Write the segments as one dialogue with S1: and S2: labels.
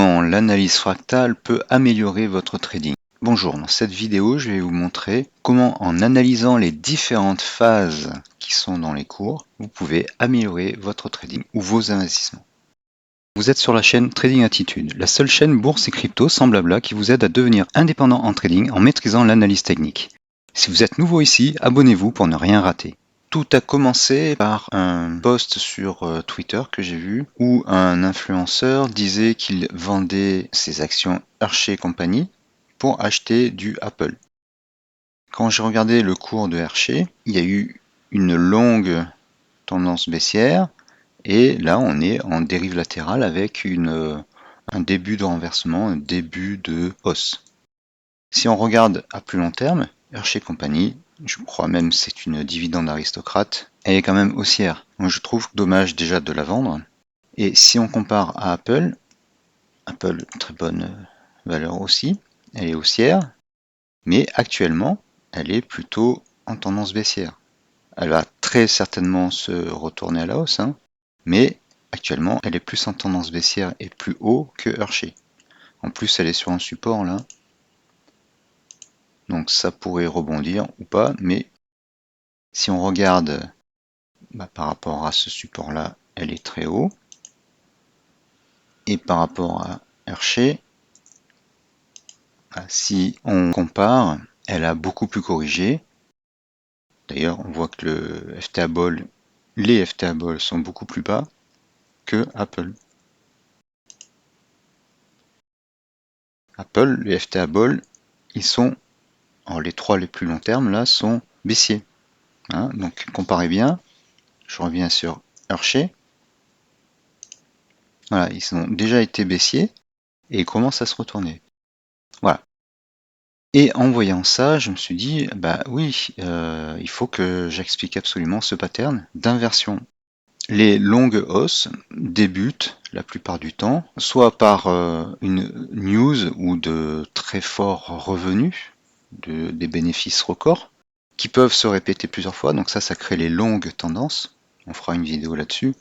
S1: comment l'analyse fractale peut améliorer votre trading. Bonjour, dans cette vidéo, je vais vous montrer comment en analysant les différentes phases qui sont dans les cours, vous pouvez améliorer votre trading ou vos investissements. Vous êtes sur la chaîne Trading Attitude, la seule chaîne bourse et crypto sans blabla qui vous aide à devenir indépendant en trading en maîtrisant l'analyse technique. Si vous êtes nouveau ici, abonnez-vous pour ne rien rater. Tout a commencé par un post sur Twitter que j'ai vu où un influenceur disait qu'il vendait ses actions Hershey Company pour acheter du Apple. Quand j'ai regardé le cours de Hershey, il y a eu une longue tendance baissière et là on est en dérive latérale avec un début de renversement, un début de hausse. Si on regarde à plus long terme, Hershey Company, je crois même que c'est une dividende aristocrate, elle est quand même haussière. Moi je trouve dommage déjà de la vendre. Et si on compare à Apple, très bonne valeur aussi, elle est haussière, mais actuellement elle est plutôt en tendance baissière. Elle va très certainement se retourner à la hausse, mais actuellement elle est plus en tendance baissière et plus haut que Hershey. En plus elle est sur un support là, donc ça pourrait rebondir ou pas, mais si on regarde par rapport à ce support là, elle est très haut, et par rapport à Hershey, si on compare, elle a beaucoup plus corrigé. D'ailleurs on voit que les FTA Ball sont beaucoup plus bas que Apple. Les FTA Ball, ils sont, alors les trois les plus long terme là, sont baissiers. Donc comparez bien, je reviens sur Hershey. Voilà, ils ont déjà été baissiers et ils commencent à se retourner. Voilà. Et en voyant ça, je me suis dit, oui, il faut que j'explique absolument ce pattern d'inversion. Les longues hausses débutent la plupart du temps, soit par une news ou de très forts revenus, des bénéfices records, qui peuvent se répéter plusieurs fois, donc ça crée les longues tendances, on fera une vidéo là-dessus,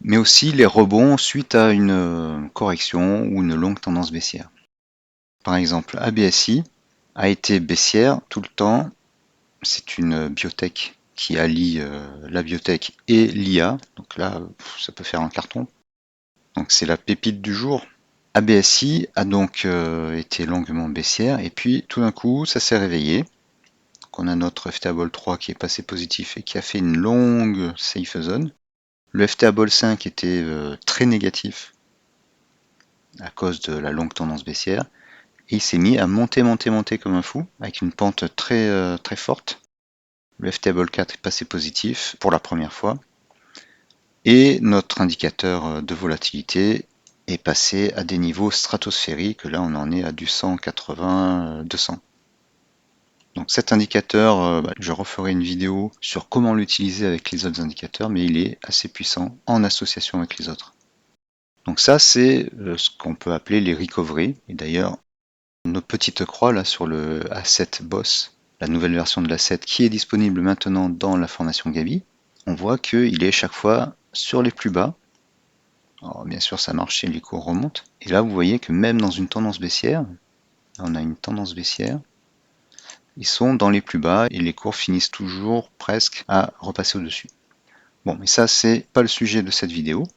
S1: mais aussi les rebonds suite à une correction ou une longue tendance baissière. Par exemple, ABSI a été baissière tout le temps, c'est une biotech qui allie la biotech et l'IA, donc là ça peut faire un carton, donc c'est la pépite du jour. ABSI a donc été longuement baissière et puis tout d'un coup ça s'est réveillé. Donc on a notre FTA-Ball 3 qui est passé positif et qui a fait une longue safe zone. Le FTA-Ball 5 était très négatif à cause de la longue tendance baissière et il s'est mis à monter comme un fou avec une pente très forte. Le FTA-Ball 4 est passé positif pour la première fois et notre indicateur de volatilité est passé à des niveaux stratosphériques. Là on en est à du 180-200. Donc cet indicateur, je referai une vidéo sur comment l'utiliser avec les autres indicateurs, mais il est assez puissant en association avec les autres. Donc ça c'est ce qu'on peut appeler les recoveries, et d'ailleurs nos petites croix là sur le Asset Boss, la nouvelle version de l'asset qui est disponible maintenant dans la formation Gabi, on voit qu'il est chaque fois sur les plus bas. Alors bien sûr ça marche si les cours remontent, et là vous voyez que même dans une tendance baissière, on a une tendance baissière, ils sont dans les plus bas et les cours finissent toujours presque à repasser au-dessus. Bon, mais ça c'est pas le sujet de cette vidéo.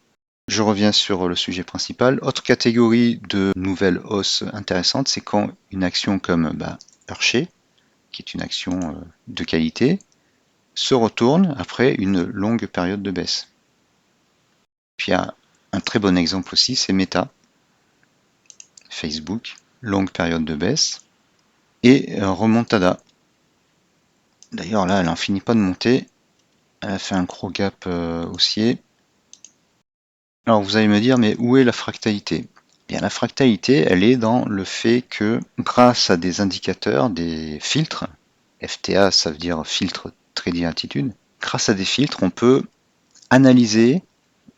S1: Je reviens sur le sujet principal. Autre catégorie de nouvelles hausses intéressantes, c'est quand une action comme Hershey, qui est une action de qualité, se retourne après une longue période de baisse. Puis il y a un très bon exemple aussi, c'est Meta, Facebook, longue période de baisse, et remontada. D'ailleurs là, elle n'en finit pas de monter, elle a fait un gros gap haussier. Alors vous allez me dire, mais où est la fractalité? Bien, la fractalité, elle est dans le fait que grâce à des indicateurs, des filtres, FTA ça veut dire filtre trading attitude, grâce à des filtres, on peut analyser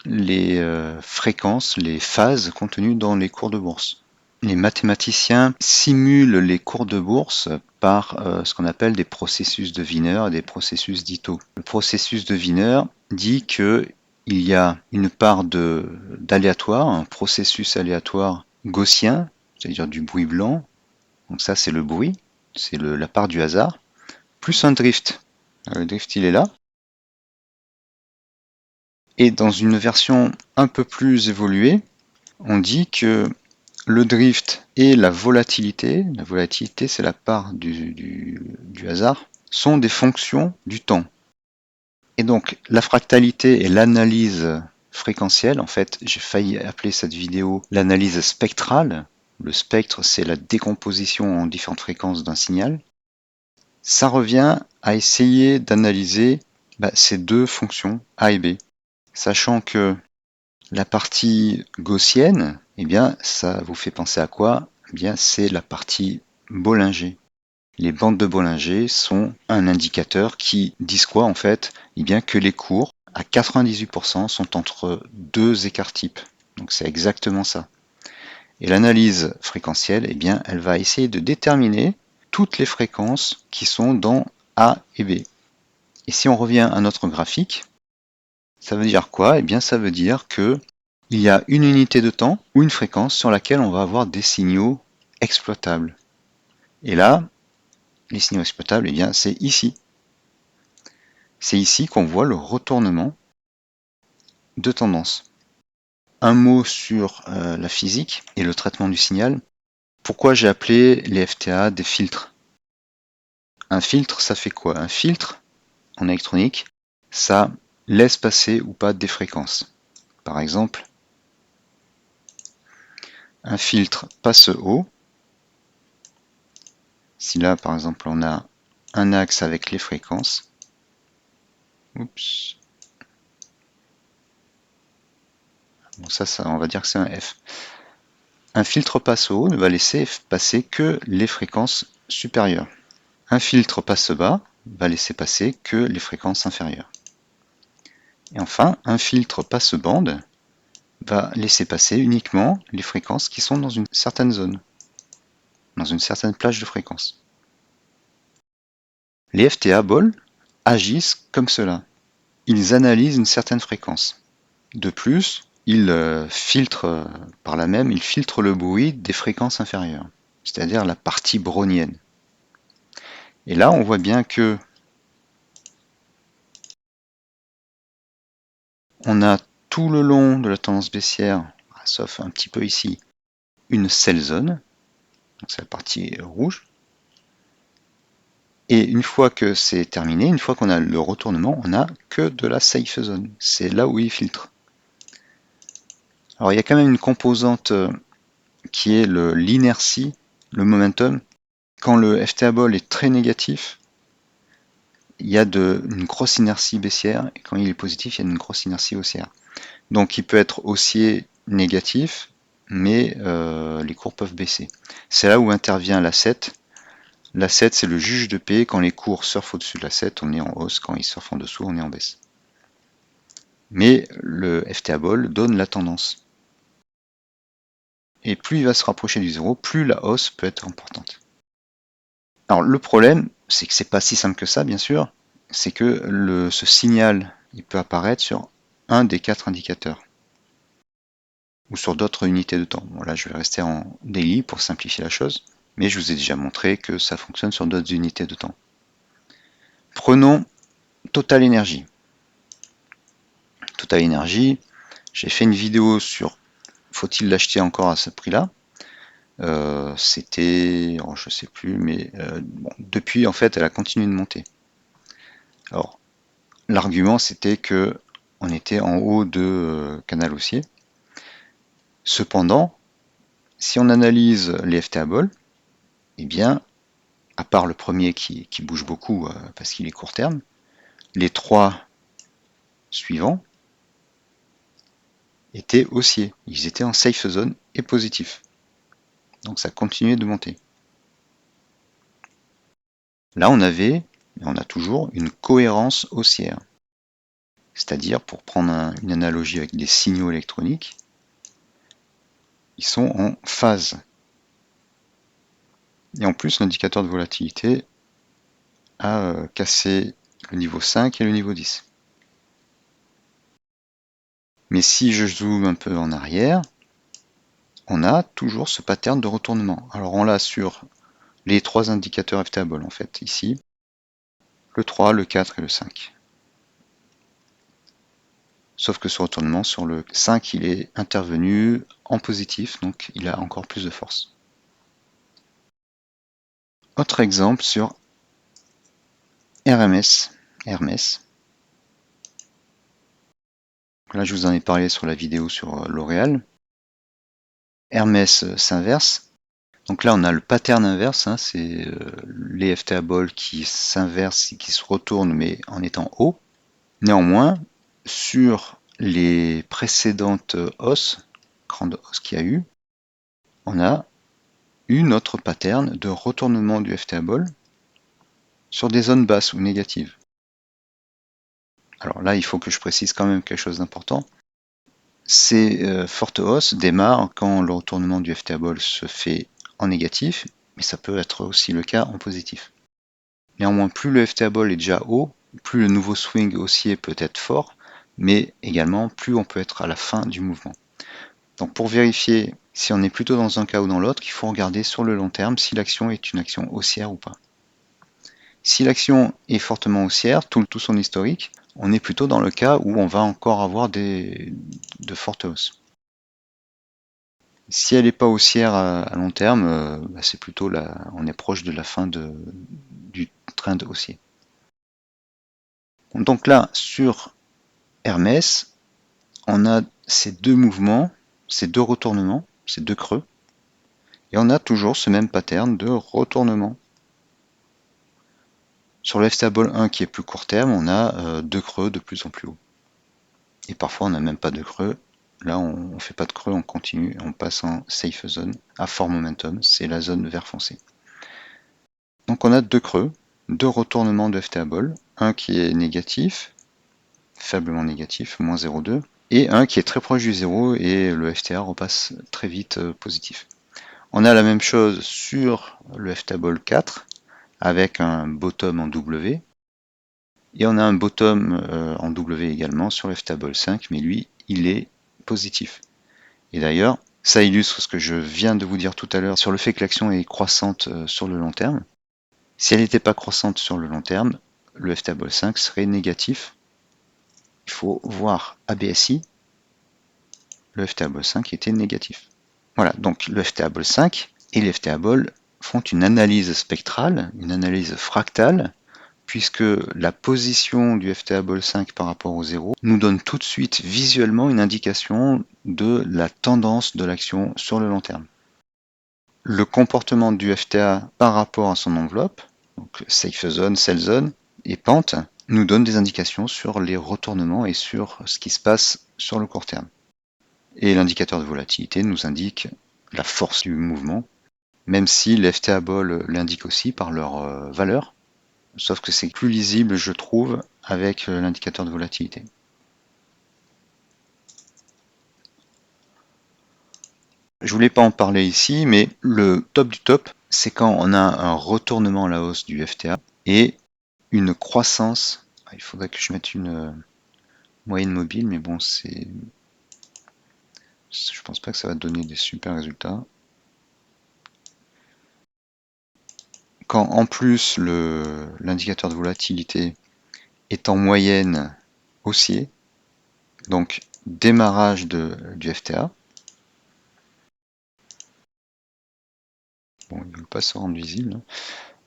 S1: les fréquences, les phases contenues dans les cours de bourse. Les mathématiciens simulent les cours de bourse par ce qu'on appelle des processus de Wiener et des processus d'Ito. Le processus de Wiener dit que il y a une part d'aléatoire, un processus aléatoire gaussien, c'est-à-dire du bruit blanc. Donc ça, c'est le bruit, c'est la part du hasard, plus un drift. Le drift, il est là. Et dans une version un peu plus évoluée, on dit que le drift et la volatilité c'est la part du hasard, sont des fonctions du temps. Et donc la fractalité et l'analyse fréquentielle, en fait j'ai failli appeler cette vidéo l'analyse spectrale. Le spectre, c'est la décomposition en différentes fréquences d'un signal. Ça revient à essayer d'analyser ces deux fonctions A et B, sachant que la partie gaussienne, eh bien, ça vous fait penser à quoi? Eh bien, c'est la partie Bollinger. Les bandes de Bollinger sont un indicateur qui disent quoi en fait? Eh bien, que les cours, à 98%, sont entre deux écarts types. Donc c'est exactement ça. Et l'analyse fréquentielle, eh bien, elle va essayer de déterminer toutes les fréquences qui sont dans A et B. Et si on revient à notre graphique, ça veut dire quoi? Eh bien, ça veut dire que il y a une unité de temps ou une fréquence sur laquelle on va avoir des signaux exploitables. Et là, les signaux exploitables, eh bien, c'est ici. C'est ici qu'on voit le retournement de tendance. Un mot sur la physique et le traitement du signal. Pourquoi j'ai appelé les FTA des filtres? Un filtre, ça fait quoi? Un filtre, en électronique, ça laisse passer ou pas des fréquences. Par exemple, un filtre passe haut. Si là, par exemple, on a un axe avec les fréquences, oups, bon, ça, on va dire que c'est un F. Un filtre passe haut ne va laisser passer que les fréquences supérieures. Un filtre passe bas va laisser passer que les fréquences inférieures. Et enfin, un filtre passe bande va laisser passer uniquement les fréquences qui sont dans une certaine zone, dans une certaine plage de fréquences. Les FTA BOL agissent comme cela. Ils analysent une certaine fréquence. De plus, ils filtrent par là même, ils filtrent le bruit des fréquences inférieures, c'est-à-dire la partie brownienne. Et là, on voit bien que on a tout le long de la tendance baissière, sauf un petit peu ici, une sell zone, c'est la partie rouge. Et une fois que c'est terminé, une fois qu'on a le retournement, on n'a que de la safe zone. C'est là où il filtre. Alors il y a quand même une composante qui est l'inertie, le momentum. Quand le FTA ball est très négatif, il y a une grosse inertie baissière, et quand il est positif, il y a une grosse inertie haussière. Donc il peut être haussier négatif, mais les cours peuvent baisser. C'est là où intervient l'asset. L'asset, c'est le juge de paix. Quand les cours surfent au-dessus de l'asset, on est en hausse. Quand ils surfent en dessous, on est en baisse. Mais le FTA ball donne la tendance. Et plus il va se rapprocher du zéro, plus la hausse peut être importante. Alors le problème, c'est que c'est pas si simple que ça, bien sûr. C'est que ce signal, il peut apparaître sur un des 4 indicateurs. Ou sur d'autres unités de temps. Bon, là, je vais rester en daily pour simplifier la chose. Mais je vous ai déjà montré que ça fonctionne sur d'autres unités de temps. Prenons Total Energy. Total Energy, j'ai fait une vidéo sur faut-il l'acheter encore à ce prix-là. C'était, je sais plus, mais bon, depuis en fait, elle a continué de monter. Alors, l'argument c'était que on était en haut de canal haussier. Cependant, si on analyse les FTA Ball, eh bien, à part le premier qui bouge beaucoup parce qu'il est court terme, les 3 suivants étaient haussiers. Ils étaient en safe zone et positifs. Donc ça continuait de monter. Là, on avait, et on a toujours, une cohérence haussière. C'est-à-dire, pour prendre une analogie avec des signaux électroniques, ils sont en phase. Et en plus, l'indicateur de volatilité a cassé le niveau 5 et le niveau 10. Mais si je zoome un peu en arrière, on a toujours ce pattern de retournement. Alors on l'a sur les 3 indicateurs FTable en fait, ici, le 3, le 4 et le 5. Sauf que ce retournement sur le 5, il est intervenu en positif, donc il a encore plus de force. Autre exemple sur Hermès. Là, je vous en ai parlé sur la vidéo sur L'Oréal. Hermès s'inverse. Donc là, on a le pattern inverse, hein, c'est les FTA balls qui s'inversent et qui se retournent, mais en étant haut. Néanmoins, sur les précédentes grandes hausses qu'il y a eu, on a eu notre pattern de retournement du FTA ball sur des zones basses ou négatives. Alors là, il faut que je précise quand même quelque chose d'important. Ces fortes hausses démarrent quand le retournement du FTA ball se fait en négatif, mais ça peut être aussi le cas en positif. Néanmoins, plus le FTA ball est déjà haut, plus le nouveau swing haussier peut être fort, mais également plus on peut être à la fin du mouvement. Donc pour vérifier si on est plutôt dans un cas ou dans l'autre, il faut regarder sur le long terme si l'action est une action haussière ou pas. Si l'action est fortement haussière, tout son historique, on est plutôt dans le cas où on va encore avoir de fortes hausses. Si elle n'est pas haussière à long terme, c'est plutôt on est proche de la fin du trend haussier. Donc là, sur Hermès, on a ces deux mouvements, ces deux retournements, ces deux creux, et on a toujours ce même pattern de retournement. Sur le FTable 1 qui est plus court terme, on a deux creux de plus en plus haut. Et parfois on n'a même pas de creux. Là on ne fait pas de creux, on continue, on passe en safe zone à fort momentum, c'est la zone vert foncé. Donc on a deux creux, deux retournements de FTable, un qui est négatif, faiblement négatif, moins 0,2, et un qui est très proche du 0 et le FTA repasse très vite positif. On a la même chose sur le FTable 4 avec un bottom en W, et on a un bottom en W également sur le FTable 5, mais lui, il est positif. Et d'ailleurs, ça illustre ce que je viens de vous dire tout à l'heure sur le fait que l'action est croissante sur le long terme. Si elle n'était pas croissante sur le long terme, le FTable 5 serait négatif. Il faut voir ABSI, le FTable 5 était négatif. Voilà, donc le FTable 5 et le FTable font une analyse spectrale, une analyse fractale, puisque la position du FTable 5 par rapport au 0 nous donne tout de suite visuellement une indication de la tendance de l'action sur le long terme. Le comportement du FTA par rapport à son enveloppe, donc safe zone, sell zone et pente, nous donne des indications sur les retournements et sur ce qui se passe sur le court terme. Et l'indicateur de volatilité nous indique la force du mouvement, même si les FTA Ball l'indiquent aussi par leur valeur, sauf que c'est plus lisible, je trouve, avec l'indicateur de volatilité. Je voulais pas en parler ici, mais le top du top, c'est quand on a un retournement à la hausse du FTA et une croissance. Il faudrait que je mette une moyenne mobile, mais bon, je pense pas que ça va donner des super résultats. Quand en plus l'indicateur de volatilité est en moyenne haussier, donc démarrage du FTA. Bon, il ne veut pas se rendre visible.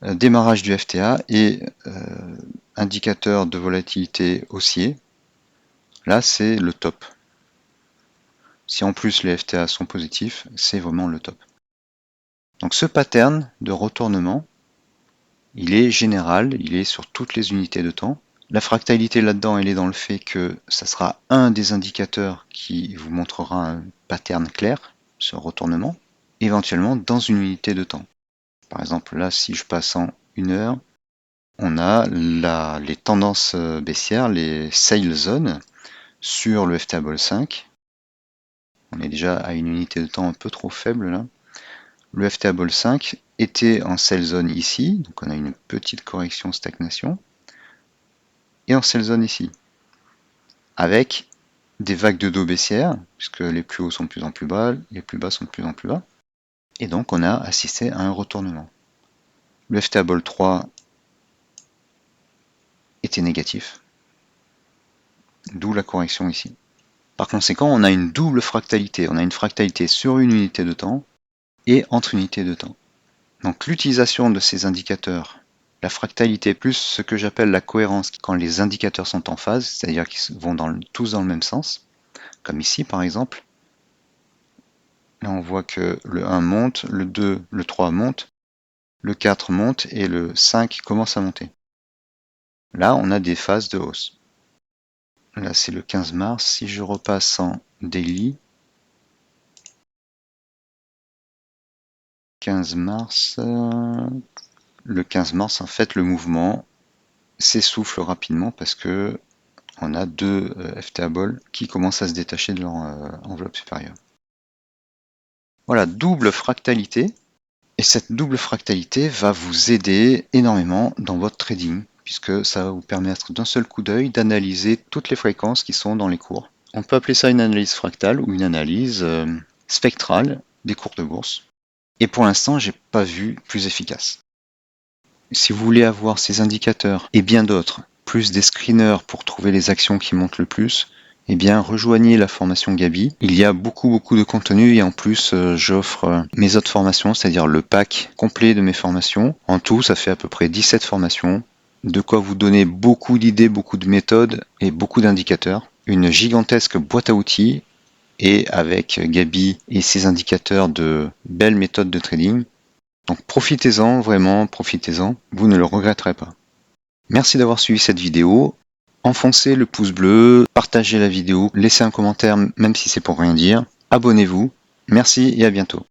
S1: Démarrage du FTA et indicateur de volatilité haussier. Là, c'est le top. Si en plus les FTA sont positifs, c'est vraiment le top. Donc ce pattern de retournement, il est général, il est sur toutes les unités de temps. La fractalité là-dedans, elle est dans le fait que ça sera un des indicateurs qui vous montrera un pattern clair, ce retournement, éventuellement dans une unité de temps. Par exemple, là, si je passe en 1 heure, on a les tendances baissières, les sale zones sur le FTable 5. On est déjà à une unité de temps un peu trop faible là. Le FTable 5 était en sell zone ici, donc on a une petite correction stagnation, et en sell zone ici, avec des vagues de dos baissières, puisque les plus hauts sont de plus en plus bas, les plus bas sont de plus en plus bas. Et donc on a assisté à un retournement. Le ftable 3 était négatif, d'où la correction ici. Par conséquent, on a une double fractalité. On a une fractalité sur une unité de temps et entre unités de temps. Donc l'utilisation de ces indicateurs, la fractalité plus ce que j'appelle la cohérence quand les indicateurs sont en phase, c'est-à-dire qu'ils vont tous dans le même sens, comme ici par exemple. Là on voit que le 1 monte, le 2, le 3 monte, le 4 monte et le 5 commence à monter. Là on a des phases de hausse. Là c'est le 15 mars, si je repasse en daily, 15 mars, le 15 mars en fait le mouvement s'essouffle rapidement parce que on a deux ftable qui commencent à se détacher de leur enveloppe supérieure. Voilà, double fractalité. Et cette double fractalité va vous aider énormément dans votre trading, puisque ça va vous permettre d'un seul coup d'œil d'analyser toutes les fréquences qui sont dans les cours. On peut appeler ça une analyse fractale ou une analyse spectrale des cours de bourse. Et pour l'instant, j'ai pas vu plus efficace. Si vous voulez avoir ces indicateurs et bien d'autres, plus des screeners pour trouver les actions qui montent le plus, eh bien rejoignez la formation Gabi. Il y a beaucoup de contenu et en plus j'offre mes autres formations, c'est-à-dire le pack complet de mes formations. En tout, ça fait à peu près 17 formations, de quoi vous donner beaucoup d'idées, beaucoup de méthodes et beaucoup d'indicateurs. Une gigantesque boîte à outils et avec Gabi et ses indicateurs de belles méthodes de trading. Donc profitez-en, vraiment, profitez-en, vous ne le regretterez pas. Merci d'avoir suivi cette vidéo. Enfoncez le pouce bleu, partagez la vidéo, laissez un commentaire même si c'est pour rien dire. Abonnez-vous. Merci et à bientôt.